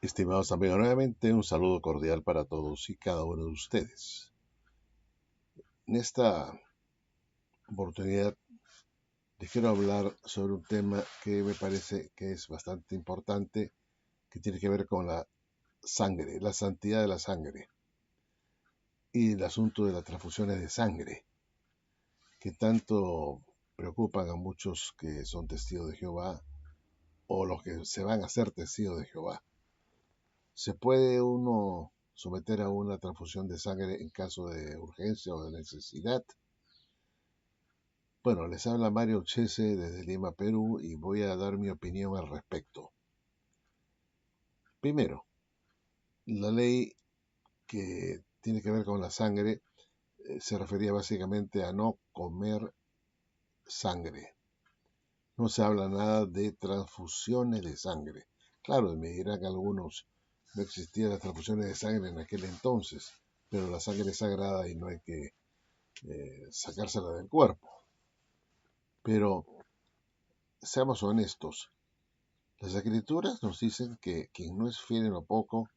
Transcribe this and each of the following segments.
Estimados amigos, nuevamente un saludo cordial para todos y cada uno de ustedes. En esta oportunidad les quiero hablar sobre un tema que me parece que es bastante importante, que tiene que ver con la sangre, la santidad de la sangre y el asunto de las transfusiones de sangre, que tanto preocupan a muchos que son testigos de Jehová o los que se van a ser testigos de Jehová. ¿Se puede uno someter a una transfusión de sangre en caso de urgencia o de necesidad? Bueno, les habla Mario Chese desde Lima, Perú, y voy a dar mi opinión al respecto. Primero, la ley que tiene que ver con la sangre se refería básicamente a no comer sangre. No se habla nada de transfusiones de sangre. Claro, me dirán algunos, no existían las transfusiones de sangre en aquel entonces, pero la sangre es sagrada y no hay que sacársela del cuerpo. Pero seamos honestos, las escrituras nos dicen que quien no es fiel en lo poco,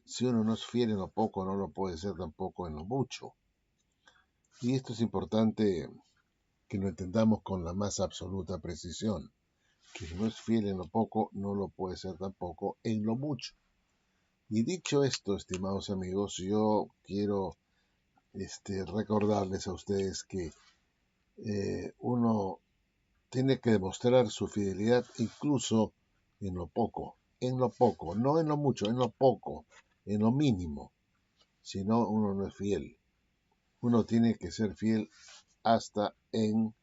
si uno no es fiel en lo poco, no lo puede ser tampoco en lo mucho. Y esto es importante que lo entendamos con la más absoluta precisión. Quien no es fiel en lo poco, no lo puede ser tampoco en lo mucho. Y dicho esto, estimados amigos, yo quiero recordarles a ustedes que uno tiene que demostrar su fidelidad incluso en lo poco, no en lo mucho, en lo poco, en lo mínimo. Si no, uno no es fiel. Uno tiene que ser fiel hasta en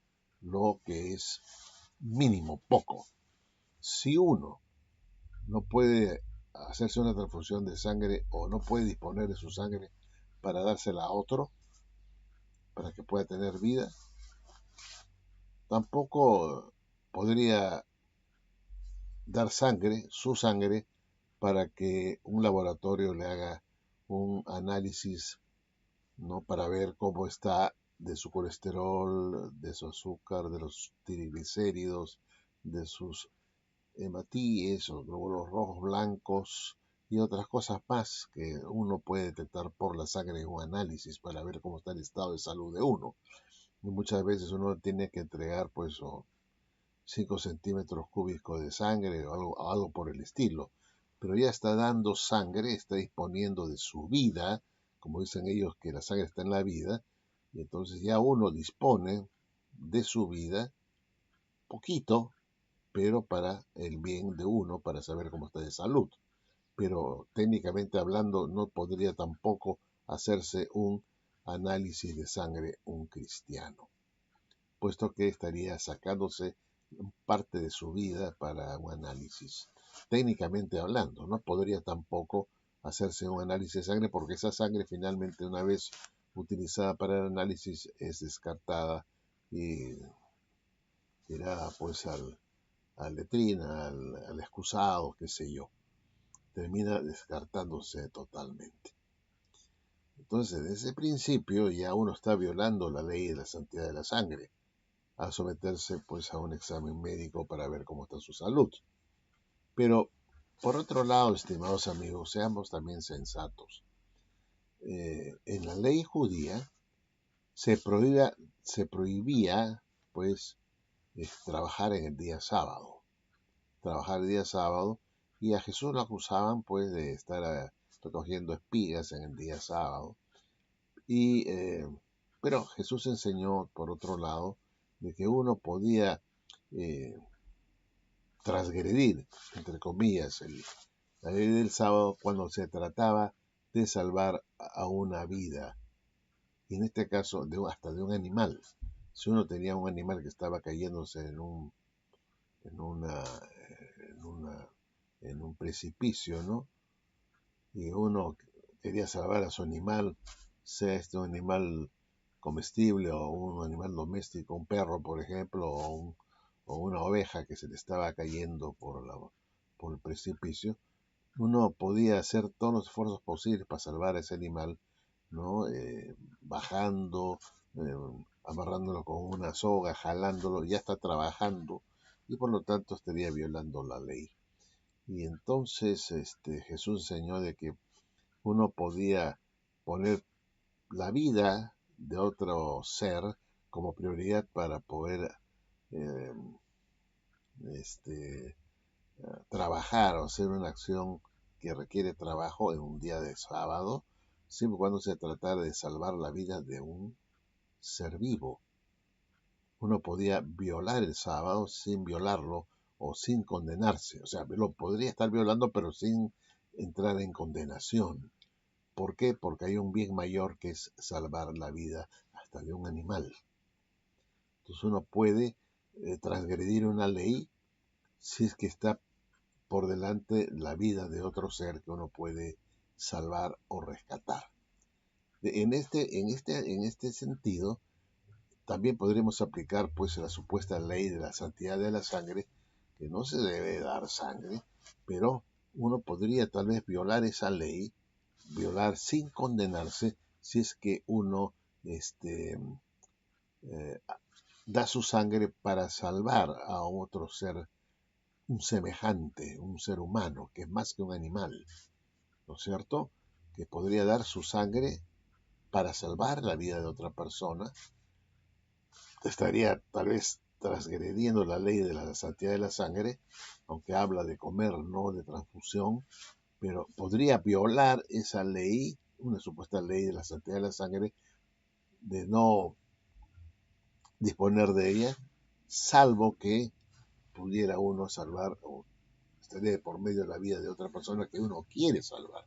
lo que es mínimo, poco. Si uno no puede hacerse una transfusión de sangre o no puede disponer de su sangre para dársela a otro, para que pueda tener vida, tampoco podría dar sangre, su sangre, para que un laboratorio le haga un análisis, ¿no? Para ver cómo está de su colesterol, de su azúcar, de los triglicéridos, de sus hematíes o glóbulos rojos blancos y otras cosas más que uno puede detectar por la sangre en un análisis para ver cómo está el estado de salud de uno. Y muchas veces uno tiene que entregar pues 5 centímetros cúbicos de sangre o algo por el estilo. Pero ya está dando sangre, está disponiendo de su vida, como dicen ellos que la sangre está en la vida, y entonces ya uno dispone de su vida, poquito, pero para el bien de uno, para saber cómo está de salud. Pero técnicamente hablando, no podría tampoco hacerse un análisis de sangre un cristiano, puesto que estaría sacándose parte de su vida para un análisis. Técnicamente hablando, no podría tampoco hacerse un análisis de sangre porque esa sangre finalmente una vez utilizada para el análisis es descartada y irá pues al letrina, al excusado, qué sé yo. Termina descartándose totalmente. Entonces, desde ese principio ya uno está violando la ley de la santidad de la sangre a someterse pues a un examen médico para ver cómo está su salud. Pero, por otro lado, estimados amigos, seamos también sensatos. En la ley judía se prohibía pues trabajar en el día sábado. Trabajar el día sábado, y a Jesús lo acusaban pues de estar recogiendo espigas en el día sábado. Pero Jesús enseñó, por otro lado, de que uno podía eh, transgredir, entre comillas, la ley del sábado cuando se trataba de salvar a una vida, y en este caso hasta de un animal. Si uno tenía un animal que estaba cayéndose en, una, en, una, en un precipicio, ¿no? Y uno quería salvar a su animal, sea un animal comestible o un animal doméstico, un perro, por ejemplo, o una oveja que se le estaba cayendo por el precipicio, uno podía hacer todos los esfuerzos posibles para salvar a ese animal, ¿no? Bajando, eh, amarrándolo con una soga, jalándolo, ya está trabajando y por lo tanto estaría violando la ley. Y entonces Jesús enseñó de que uno podía poner la vida de otro ser como prioridad para poder eh, este, trabajar o hacer una acción que requiere trabajo en un día de sábado, siempre y cuando se tratara de salvar la vida de un ser vivo. Uno podía violar el sábado sin violarlo o sin condenarse. O sea, lo podría estar violando pero sin entrar en condenación. ¿Por qué? Porque hay un bien mayor que es salvar la vida hasta de un animal. Entonces uno puede transgredir una ley si es que está por delante la vida de otro ser que uno puede salvar o rescatar. En este sentido, también podríamos aplicar pues la supuesta ley de la santidad de la sangre, que no se debe dar sangre, pero uno podría tal vez violar esa ley, violar sin condenarse, si es que uno eh, da su sangre para salvar a otro ser, un semejante, un ser humano, que es más que un animal, ¿no es cierto? Que podría dar su sangre para salvar la vida de otra persona. Estaría tal vez transgrediendo la ley de la santidad de la sangre, aunque habla de comer, no de transfusión, pero podría violar esa ley, una supuesta ley de la santidad de la sangre, de no disponer de ella, salvo que pudiera uno salvar o estaría por medio de la vida de otra persona que uno quiere salvar.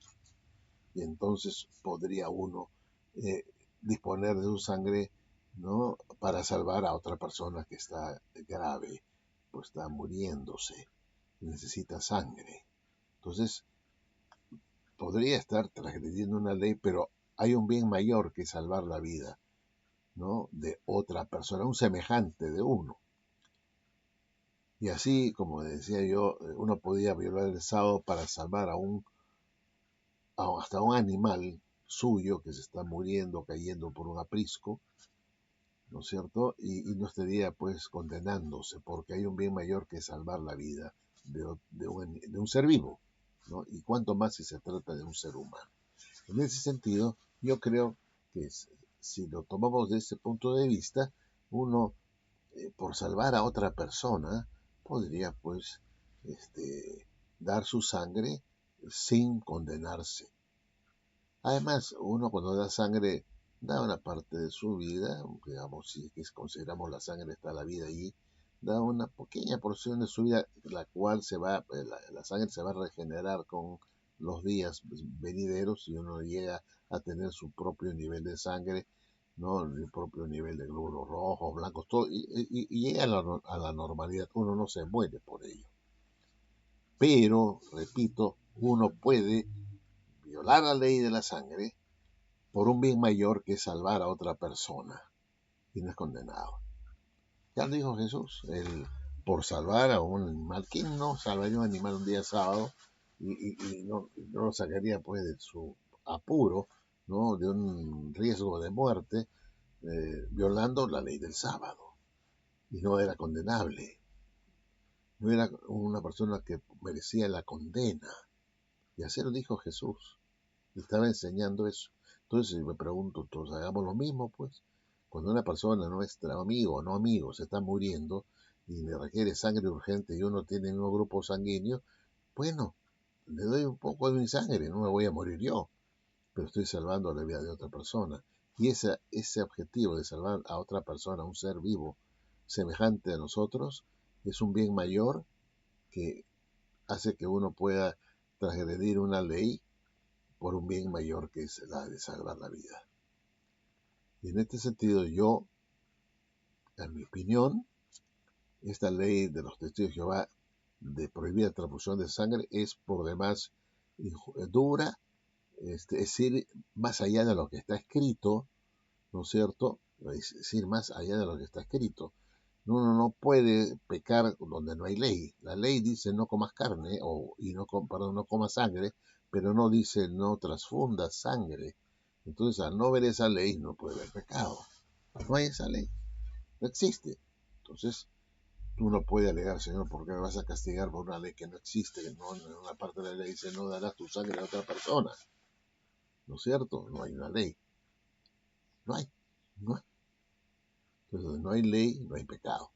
Y entonces podría uno eh, disponer de su sangre, ¿no? Para salvar a otra persona que está grave, pues está muriéndose, necesita sangre. Entonces podría estar transgrediendo una ley, pero hay un bien mayor que salvar la vida, ¿no? De otra persona, un semejante de uno. Y así, como decía yo, uno podía violar el sábado para salvar hasta un animal suyo que se está muriendo, cayendo por un aprisco, ¿no es cierto? Y no estaría pues condenándose, porque hay un bien mayor que salvar la vida de un ser vivo, ¿no? Y cuanto más si se trata de un ser humano. En ese sentido, yo creo que si lo tomamos de ese punto de vista, uno, por salvar a otra persona, podría pues dar su sangre sin condenarse. Además, uno cuando da sangre da una parte de su vida, digamos, si consideramos la sangre está la vida allí, da una pequeña porción de su vida, la cual la sangre se va a regenerar con los días venideros y uno llega a tener su propio nivel de sangre, ¿no? El propio nivel de glóbulos rojos, blancos, todo, y llega a la normalidad, uno no se muere por ello. Pero, repito, uno puede violar la ley de la sangre por un bien mayor que salvar a otra persona y no es condenado. Ya lo dijo Jesús, por salvar a un animal. ¿Quién no salvaría un animal un día sábado y no lo sacaría pues de su apuro, ¿no? De un riesgo de muerte, violando la ley del sábado? Y no era condenable, no era una persona que merecía la condena. Y así lo dijo Jesús. Y estaba enseñando eso. Entonces me pregunto, todos hagamos lo mismo, pues. Cuando una persona, nuestro amigo o no amigo, se está muriendo y le requiere sangre urgente y uno tiene un grupo sanguíneo, bueno, le doy un poco de mi sangre, no me voy a morir yo, pero estoy salvando la vida de otra persona. Y ese objetivo de salvar a otra persona, un ser vivo semejante a nosotros, es un bien mayor que hace que uno pueda transgredir una ley por un bien mayor que es la de salvar la vida. Y en este sentido yo, en mi opinión, esta ley de los testigos de Jehová de prohibir la transfusión de sangre es por demás dura, es decir, más allá de lo que está escrito, ¿no es cierto? Es decir, más allá de lo que está escrito. Uno no puede pecar donde no hay ley. La ley dice no comas carne, no comas sangre, pero no dice no transfundas sangre. Entonces, al no ver esa ley, no puede haber pecado. No hay esa ley, no existe. Entonces, Tú no puedes alegar, Señor, ¿por qué me vas a castigar por una ley que no existe? No, en una parte de la ley dice, no darás tu sangre a otra persona. ¿No es cierto? No hay una ley. No hay. No hay. Entonces, donde no hay ley, no hay pecado.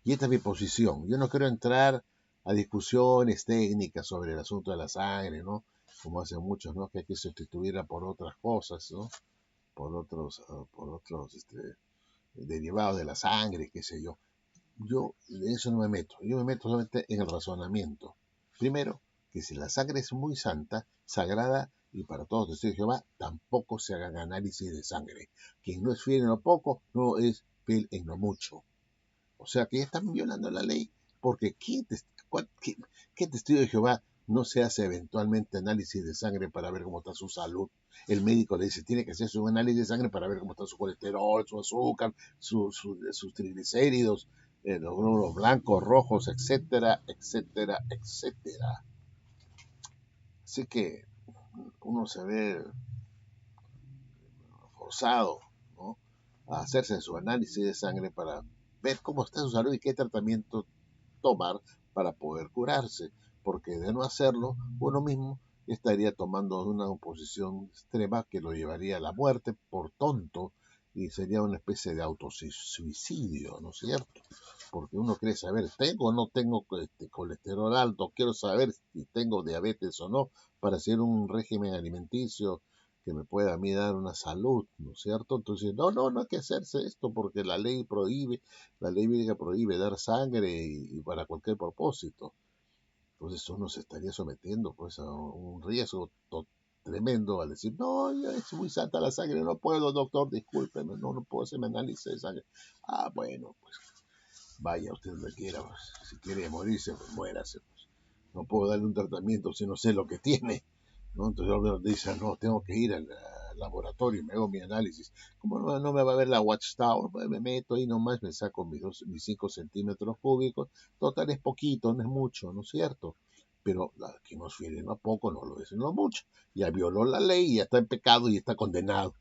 Y esta es mi posición. Yo no quiero entrar a discusiones técnicas sobre el asunto de la sangre, ¿no? Como hacen muchos, ¿no? Que hay que sustituirla por otras cosas, ¿no? Por otros derivados de la sangre, qué sé yo. Yo de eso no me meto. Yo me meto solamente en el razonamiento. Primero, que si la sangre es muy santa, sagrada, y para todos los testigos de Jehová, tampoco se hagan análisis de sangre. Quien no es fiel en lo poco, no es fiel en lo mucho. O sea que están violando la ley, porque ¿qué testigo de Jehová no se hace eventualmente análisis de sangre para ver cómo está su salud? El médico le dice, tiene que hacerse un análisis de sangre para ver cómo está su colesterol, su azúcar, sus triglicéridos, los glóbulos blancos, rojos, etcétera, etcétera, etcétera. Así que uno se ve forzado, ¿no?, a hacerse su análisis de sangre para ver cómo está su salud y qué tratamiento tomar para poder curarse, porque de no hacerlo, uno mismo estaría tomando una posición extrema que lo llevaría a la muerte por tonto y sería una especie de autosuicidio, ¿no es cierto? Porque uno quiere saber, ¿tengo o no tengo colesterol alto? Quiero saber si tengo diabetes o no para hacer un régimen alimenticio que me pueda a mí dar una salud, ¿no es cierto? Entonces, no hay que hacerse esto porque la ley bíblica prohíbe dar sangre y para cualquier propósito. Entonces uno se estaría sometiendo pues a un riesgo tremendo al decir, no, ya es muy santa la sangre, no puedo, doctor, discúlpeme, no puedo hacerme análisis de sangre. Ah, bueno, pues vaya, usted lo quiera, pues, si quiere morirse, pues muérase. Pues. No puedo darle un tratamiento si no sé lo que tiene. ¿No? Entonces uno dice, no, tengo que ir al laboratorio y me hago mi análisis. Como no me va a ver la Watchtower, pues me meto ahí nomás, me saco mis 5 centímetros cúbicos. Total, es poquito, no es mucho, ¿no es cierto? Pero la que nos fiel no poco, no lo es no mucho. Ya violó la ley, ya está en pecado y está condenado.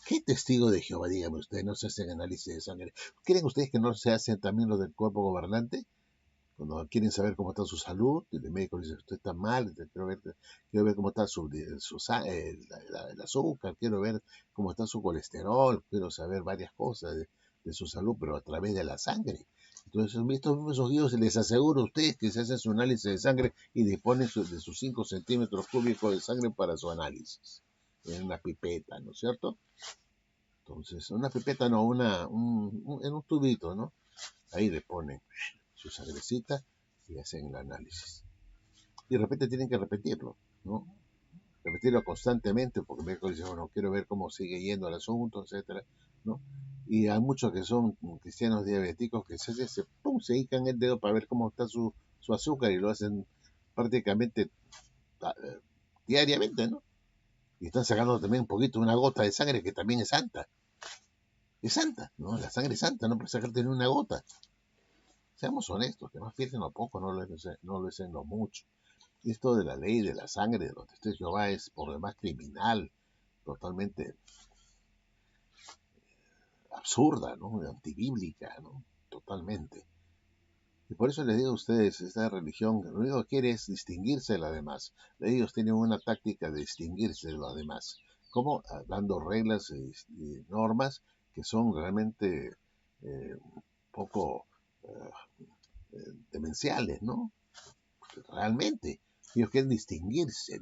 ¿Qué testigo de Jehová, dígame usted, no se hacen análisis de sangre? ¿Creen ustedes que no se hacen también los del cuerpo gobernante? Cuando quieren saber cómo está su salud, el médico dice, usted está mal, quiero ver cómo está el azúcar, quiero ver cómo está su colesterol, quiero saber varias cosas de su salud, pero a través de la sangre. Entonces, estos mismos guíos les aseguro a ustedes que se hace su análisis de sangre y disponen de sus 5 centímetros cúbicos de sangre para su análisis, en una pipeta, ¿no es cierto? Entonces, una pipeta no, en un tubito, ¿no? Ahí le ponen su sangrecita y hacen el análisis. Y de repente tienen que repetirlo, ¿no? Repetirlo constantemente porque el médico dice, bueno, quiero ver cómo sigue yendo el asunto, etcétera, ¿no? Y hay muchos que son cristianos diabéticos que se hincan el dedo para ver cómo está su azúcar y lo hacen prácticamente diariamente, ¿no? Y están sacando también un poquito, una gota de sangre que también es santa, ¿no? La sangre es santa, no puede sacarte ni una gota. Seamos honestos, que más pierden lo poco, no lo es en lo mucho. Esto de la ley de la sangre de los testigos de Jehová es por demás criminal, totalmente absurda, ¿no? Antibíblica, ¿no? Totalmente. Y por eso les digo a ustedes, esta religión lo único que quiere es distinguirse de las demás. Ellos tienen una táctica de distinguirse de los demás. ¿Cómo? Dando reglas y normas que son realmente poco demenciales, ¿no? Realmente. Ellos quieren distinguirse.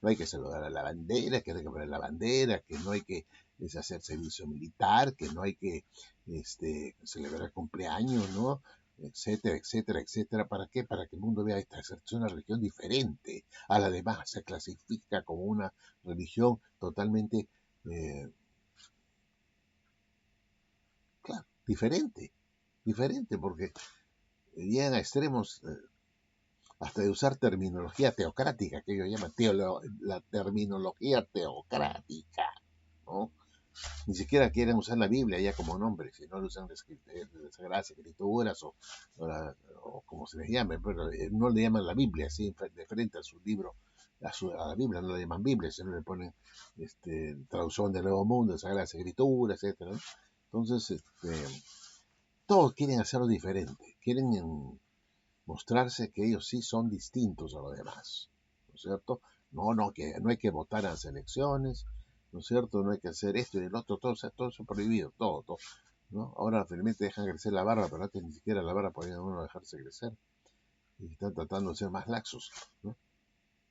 No hay que saludar a la bandera, que no hay que poner la bandera, que no hay que hacer servicio militar, que no hay que celebrar cumpleaños, ¿no? Etcétera, etcétera, etcétera. ¿Para qué? Para que el mundo vea esta es una religión diferente a la demás. Se clasifica como una religión totalmente, claro, diferente, porque llegan a extremos hasta de usar terminología teocrática, que ellos llaman la terminología teocrática, ¿no? Ni siquiera quieren usar la Biblia ya como nombre, sino lo usan las Sagradas Escrituras o como se les llame, pero no le llaman la Biblia, así de frente a su libro, a la Biblia no le llaman Biblia, sino le ponen traducción del Nuevo Mundo, Sagradas Escrituras, etcétera, ¿no? Entonces, todos quieren hacerlo diferente, quieren mostrarse que ellos sí son distintos a los demás, ¿no es cierto? Que no hay que votar en las elecciones, ¿no es cierto? No hay que hacer esto y el otro, todo, o sea, todo eso prohibido, todo, ¿no? Ahora finalmente dejan crecer la barba, pero antes ni siquiera la barba podía uno dejarse crecer y están tratando de ser más laxos, ¿no?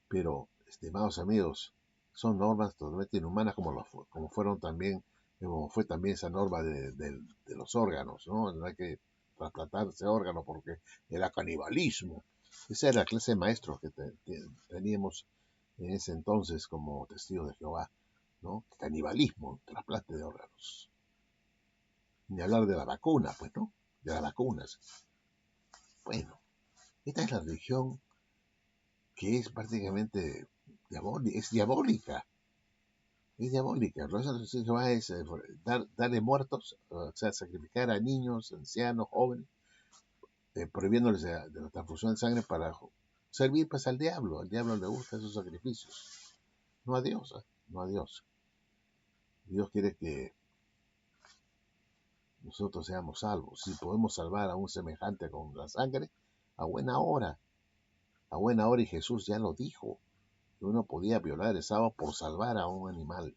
Pero, estimados amigos, son normas totalmente inhumanas como fueron también, como fue también esa norma de los órganos, ¿no? No hay que trasplantar ese órgano porque era canibalismo. Esa era la clase de maestros que teníamos en ese entonces como testigos de Jehová, ¿no? Canibalismo, trasplante de órganos. Ni hablar de la vacuna, pues, ¿no? De las vacunas. Bueno, esta es la religión que es prácticamente diabólica. Es diabólica. Lo que va es darle muertos, o sea, sacrificar a niños, ancianos, jóvenes, prohibiéndoles de la transfusión de sangre para servir pues al diablo. Al diablo le gustan esos sacrificios. No a Dios, ¿eh? No a Dios. Dios quiere que nosotros seamos salvos. Si podemos salvar a un semejante con la sangre, a buena hora. A buena hora, y Jesús ya lo dijo, que uno podía violar el sábado por salvar a un animal.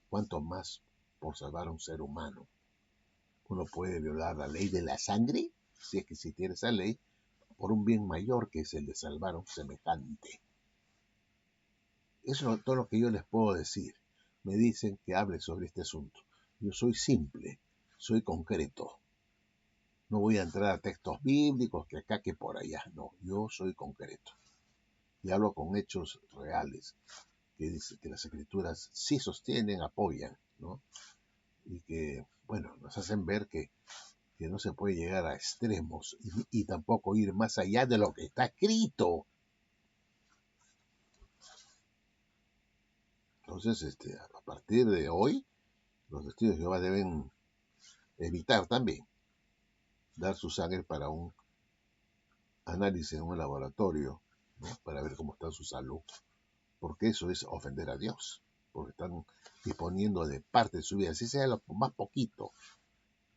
¿Cuánto más por salvar a un ser humano? Uno puede violar la ley de la sangre, si es que existiera esa ley, por un bien mayor que es el de salvar a un semejante. Eso es todo lo que yo les puedo decir. Me dicen que hable sobre este asunto. Yo soy simple, soy concreto. No voy a entrar a textos bíblicos que acá que por allá. No, yo soy concreto. Y hablo con hechos reales, que dice que las escrituras sí sostienen, apoyan, ¿no? Y que, bueno, nos hacen ver que no se puede llegar a extremos y tampoco ir más allá de lo que está escrito. Entonces, a partir de hoy, los testigos de Jehová deben evitar también dar su sangre para un análisis en un laboratorio, ¿no? Para ver cómo está su salud, porque eso es ofender a Dios, porque están disponiendo de parte de su vida, si sea lo más poquito,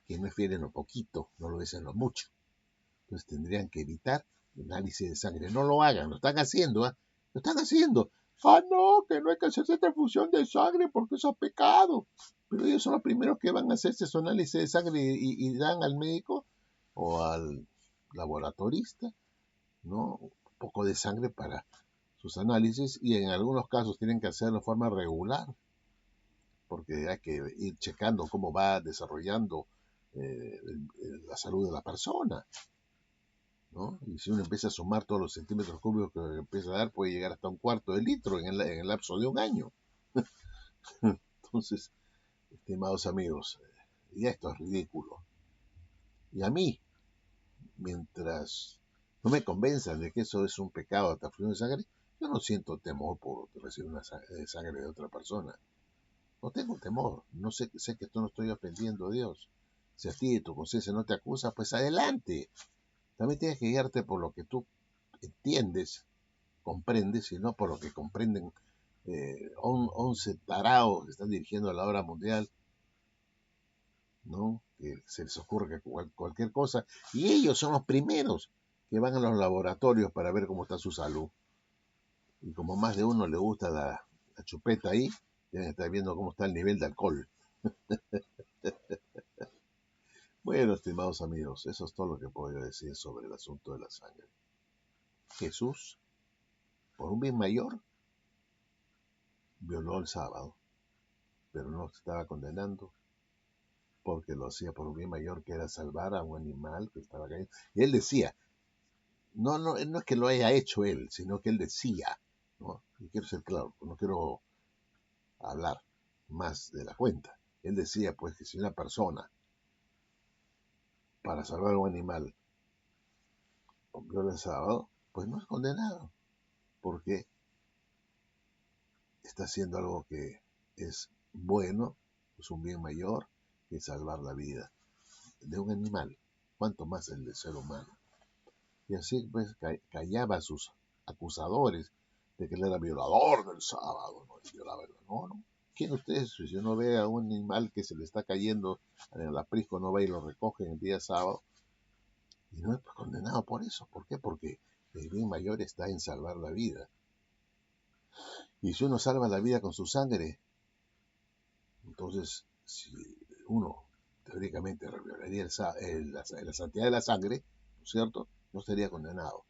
que no es fiel en lo poquito, no lo es en lo mucho. Entonces tendrían que evitar el análisis de sangre. No lo hagan, lo están haciendo, ¿eh? Lo están haciendo. Ah, no, que no hay que hacerse transfusión de sangre porque eso es pecado. Pero ellos son los primeros que van a hacerse su análisis de sangre y dan al médico o al laboratorista, ¿no? Un poco de sangre para sus análisis y en algunos casos tienen que hacerlo de forma regular porque hay que ir checando cómo va desarrollando la salud de la persona, ¿no? Y si uno empieza a sumar todos los centímetros cúbicos que empieza a dar, puede llegar hasta un cuarto de litro en el lapso de un año. Entonces, estimados amigos, ya esto es ridículo. Y a mí, mientras no me convenzan de que eso es un pecado de transfusión de sangre, yo no siento temor por recibir una sangre de otra persona. No tengo temor. No sé que esto no estoy ofendiendo a Dios. Si a ti tu conciencia no te acusa, pues adelante. También tienes que guiarte por lo que tú entiendes, comprendes, y no por lo que comprenden 11 tarados que están dirigiendo a la obra mundial, ¿no? Que se les ocurre que cualquier cosa. Y ellos son los primeros que van a los laboratorios para ver cómo está su salud. Y como más de uno le gusta la chupeta ahí, deben estar viendo cómo está el nivel de alcohol. Bueno, estimados amigos, eso es todo lo que puedo decir sobre el asunto de la sangre. Jesús, por un bien mayor, violó el sábado, pero no estaba condenando porque lo hacía por un bien mayor que era salvar a un animal que estaba cayendo. Y él decía, no es que lo haya hecho él, sino que él decía, ¿no? Y quiero ser claro, no quiero hablar más de la cuenta. Él decía, pues, que si una persona, para salvar a un animal, viola el sábado, pues no es condenado, porque está haciendo algo que es bueno, es un bien mayor que salvar la vida de un animal, cuanto más el del ser humano. Y así pues callaba a sus acusadores de que él era violador del sábado, ¿no? Y violaba no. ¿Quién ustedes, si uno ve a un animal que se le está cayendo en el aprisco, no va y lo recoge en el día sábado? y no es condenado por eso. ¿Por qué? Porque el bien mayor está en salvar la vida. Y si uno salva la vida con su sangre, entonces si uno teóricamente violaría la santidad de la sangre, ¿no es cierto? No sería condenado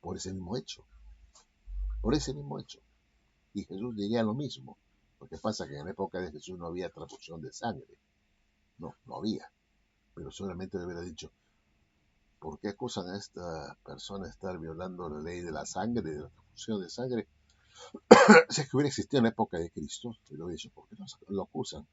por ese mismo hecho. Por ese mismo hecho. Y Jesús diría lo mismo. Lo que pasa es que en la época de Jesús no había transfusión de sangre. No había. Pero solamente le hubiera dicho, ¿por qué acusan a esta persona de estar violando la ley de la sangre, de la transfusión de sangre? Si es que hubiera existido en la época de Cristo, le hubiera dicho, ¿por qué lo acusan?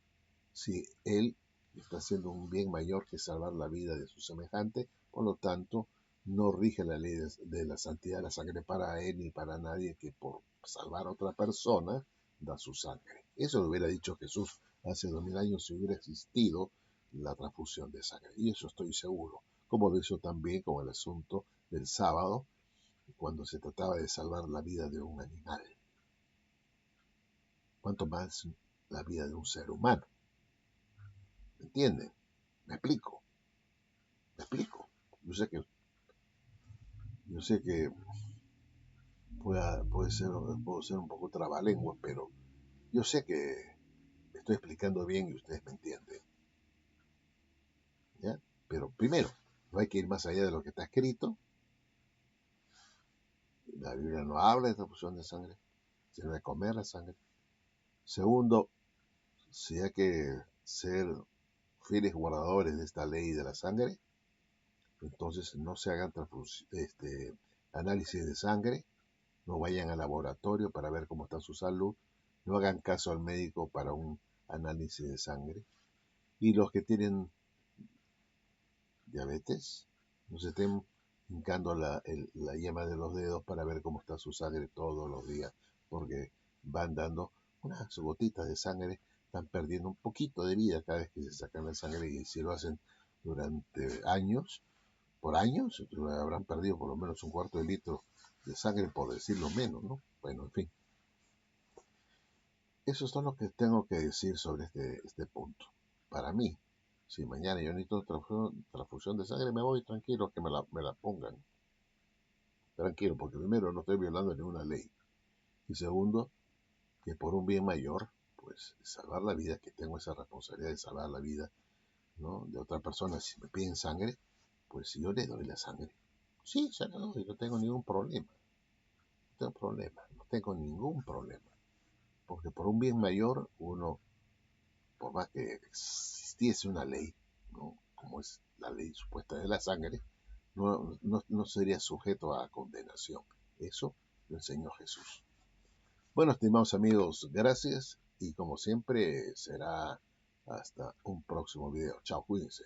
Si él está haciendo un bien mayor que salvar la vida de su semejante, por lo tanto, no rige la ley de la santidad de la sangre para él ni para nadie que por salvar a otra persona da su sangre. Eso lo hubiera dicho Jesús hace 2000 años si hubiera existido la transfusión de sangre. Y eso estoy seguro. Como lo hizo también con el asunto del sábado, cuando se trataba de salvar la vida de un animal. ¿Cuánto más la vida de un ser humano? ¿Me entienden? ¿Me explico? ¿Me explico? Yo sé que puedo ser un poco trabalengua, pero yo sé que estoy explicando bien y ustedes me entienden. ¿Ya? Pero primero, no hay que ir más allá de lo que está escrito. La Biblia no habla de transfusión de sangre, sino de comer la sangre. Segundo, si hay que ser fieles guardadores de esta ley de la sangre, entonces no se hagan análisis de sangre, no vayan al laboratorio para ver cómo está su salud, no hagan caso al médico para un análisis de sangre. Y los que tienen diabetes, no se estén hincando la yema de los dedos para ver cómo está su sangre todos los días, porque van dando unas gotitas de sangre, están perdiendo un poquito de vida cada vez que se sacan la sangre, y si lo hacen durante años, por años, habrán perdido por lo menos un cuarto de litro de sangre, por decirlo menos, ¿no? Bueno, en fin. Eso es todo lo que tengo que decir sobre este punto. Para mí, si mañana yo necesito transfusión de sangre, me voy tranquilo que me la pongan. Tranquilo, porque primero no estoy violando ninguna ley. Y segundo, que por un bien mayor, pues salvar la vida, que tengo esa responsabilidad de salvar la vida, ¿no?, de otra persona. Si me piden sangre, pues yo le doy la sangre. Sí, se la doy, no tengo ningún problema. No tengo ningún problema. Porque por un bien mayor, uno, por más que existiese una ley, ¿no?, como es la ley supuesta de la sangre, no sería sujeto a condenación. Eso lo enseñó Jesús. Bueno, estimados amigos, gracias y como siempre será hasta un próximo video. Chao, cuídense.